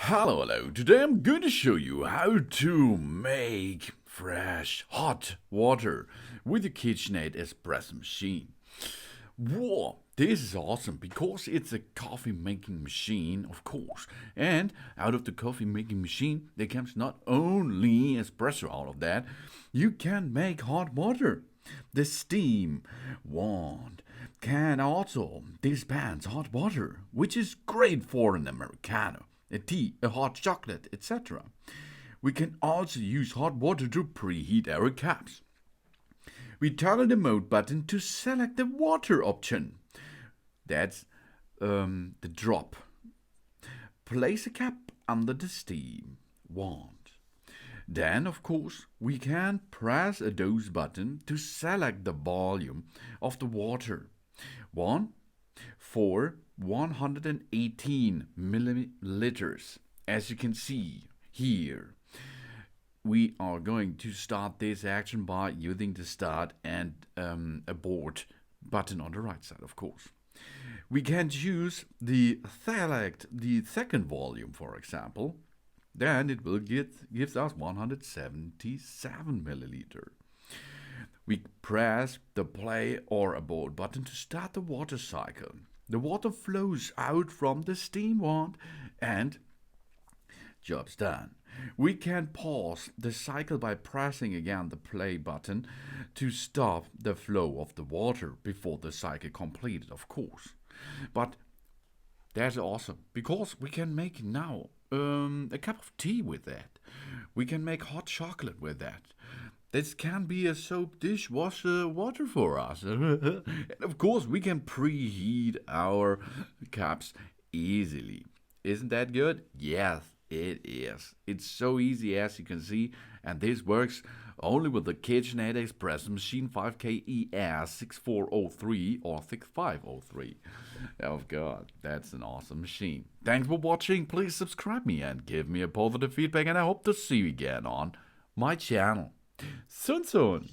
Hello. Today I'm going to show you how to make fresh hot water with the KitchenAid espresso machine. Whoa, this is awesome because it's a coffee making machine, of course. And out of the coffee making machine, there comes not only espresso out of that, you can make hot water. The steam wand can also dispense hot water, which is great for an Americano, a tea, a hot chocolate, etc. We can also use hot water to preheat our cups. We toggle the mode button to select the water option. That's the drop. Place a cup under the steam wand. Then, of course, we can press a dose button to select the volume of the water. 1 for 118 milliliters. As you can see here, we are going to start this action by using the start and abort button on the right side, of course. We can choose the second volume, for example. Then it will gives us 177 milliliter. We press the play or abort button to start the water cycle. The water flows out from the steam wand and job's done. We can pause the cycle by pressing again the play button to stop the flow of the water before the cycle completed, of course. But that's awesome because we can make now a cup of tea with that. We can make hot chocolate with that. This can be a soap dishwasher water for us. And of course, we can preheat our cups easily. Isn't that good? Yes, it is. It's so easy as you can see, and this works only with the KitchenAid espresso machine 5KES 6403 or 6503. Oh God, that's an awesome machine. Thanks for watching. Please subscribe me and give me a positive feedback, and I hope to see you again on my channel. Soon.